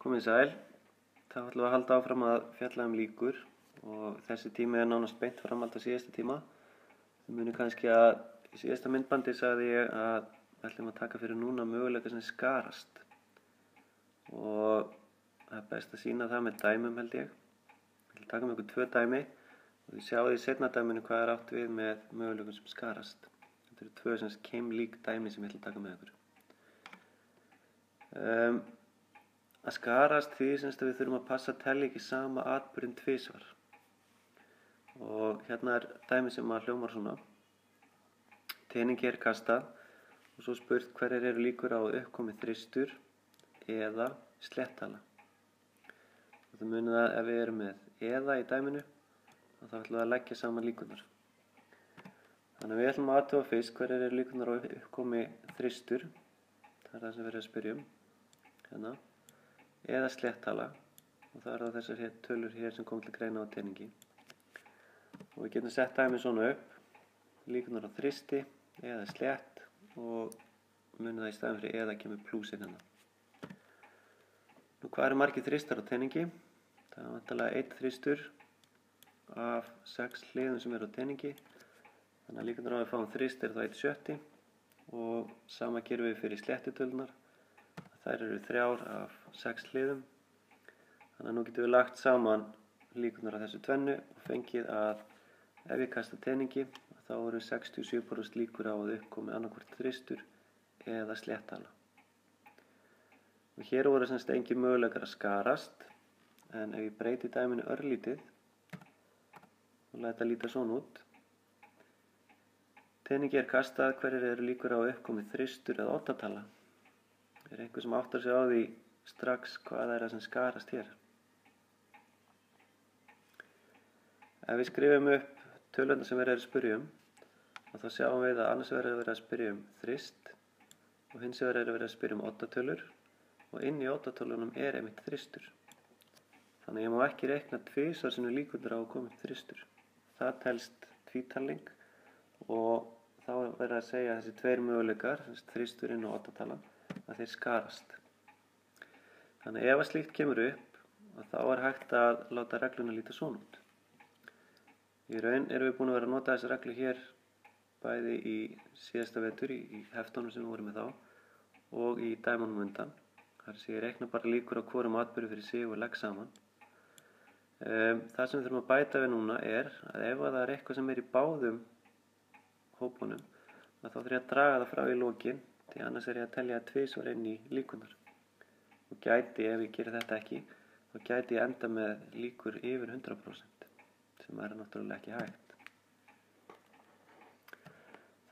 Komið sæl. Þá ætlum við að halda áfram að fjalla líkur og þessi tími nánast beint framhald af síðasta tíma. Þið munið kannski að í síðasta myndbandi sagði ég að við ætlum að taka fyrir núna möguleika sem skarast. Og það er best að sýna það með dæmum held ég. Ég ætlum að taka með ykkur 2 dæmi og þið sjáu í seinna dæminu hvað er átt við með möguleikum sem skarast. Þetta eru 2 keimlík dæmi sem ég ætlum að taka með ykkur. Að skarast því að við þurfum að passa að telja ekki sama atburðinn tvisvar. Og hérna er dæmi sem að hljómar svona. Teningi er kastað og svo spurt hverjar eru líkur á að uppkomi þristur eða sléttala. Og það munið að ef við erum með eða í dæminu þá ætlum við að leggja saman líkurnar. Þannig að við ætlum að athuga fyrst hverjar eru líkurnar á uppkomi þristur. Það er það sem við erum að spyrja um. Hérna. Eða sléttala og það er þessar tölur hér sem kom til greina á teningi. Og við getum sett dæmi svona upp, líkurnar á þristi eða slétt og munið það í staðinn fyrir eða kemur plúsinn hérna. Nú hvað eru margir þristar á teningi? Það er vantarlega 1 þristur af 6 hliðum sem eru á teningi. Þannig að líkurnar á að við fáum þrist er þá 1/6 og sama gerum við fyrir sléttutölunar. Þær eru 3 af 6 hliðum. Þannig að nú getum við lagt saman líkurnar af þessu tvennu og fengið að ef ég kasta teningi þá eru 67% líkur á að uppkomi annarkvort þristur eða sléttala. Og hér voru engin möguleikar að skarast, en ef ég breyti dæminu örlítið og læt það líta svona út. Teningi er kastað, hverjar eru líkur á að uppkomi þristur eða oddatala? Er einhver sem áttar sig á því strax hvað er það sem skarast hér? Ef við skrifum upp tölurnar sem við erum að spyrja um, þá sjáum við að annars verður að spyrja um þrist og hins vegar verður að spyrja um oddatölur og inn í oddatölunum er einmitt þristur. Þannig að ég má ekki reikna tvisvar sinnum líkurnar á að koma upp þristur. Það telst tvítalning og þá verður að segja að þessi 2 möguleikar, þristurinn og oddatalan, að þeir skarast. Þannig ef að slíkt kemur upp, þá er hægt að láta regluna líta svona út. Í raun erum við búin að vera að nota þessa reglu hér bæði í síðasta vetur, í heftunum sem við vorum með þá og í dæmunum undan. Þar sé ég reikna bara líkur á hvorum atburði fyrir sig og legg saman. Það sem við þurfum að bæta við núna er að ef það er eitthvað sem er í báðum hópunum, þá þurfum ég að draga það frá í lokin, því annars er ég að telja tvisvar inn í líkurnar. Og gæti, ef ég gerir þetta ekki, þá gæti ég enda með líkur yfir 100%, sem er náttúrulega ekki hægt.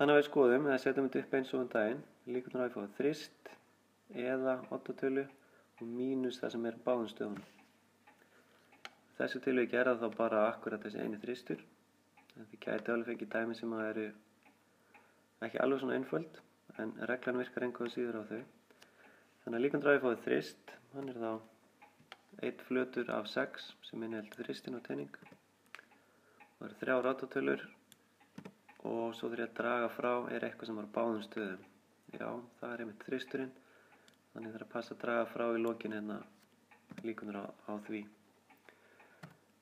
Þannig að við skoðum, eða setjum þetta upp eins og daginn, líkurnar á að fá þrist eða oddatölu og mínus það sem er báðum stöðunum. Þessu tilviki er það þá bara akkurat þessi eini þristur, en þið gæti alveg fengið dæmi sem að eru ekki alveg svona einföld, en reglan virkar engu síður á þau. Þannig að líkurnar á að fá þrist, hann er þá 1 flötur af 6 sem inniheldur þristin á tening. Það eru 3 oddatölur og svo þurfum ég að draga frá er eitthvað sem er á báðum stöðum. Já, það er einmitt þristurinn, þannig þarf að passa að draga frá í lokin hérna líkurnar á því.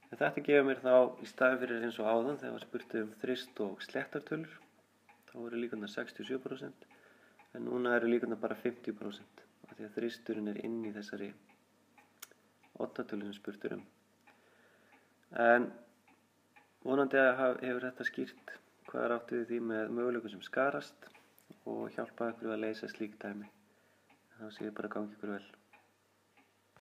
En þetta gefur mér þá í staðinn fyrir eins og áðan þegar spurt um þrist og sléttartölur. Þá eru líkurnar 67%, en núna eru líkurnar bara 50%, af því að þristurinn er inn í þessari oddatölu sem spurt um. En vonandi hefur þetta skýrt hvað er átt við því með möguleikum sem skarast og hjálpa ykkur að leysa slík dæmi. Þá sé ég bara gangi ykkur vel.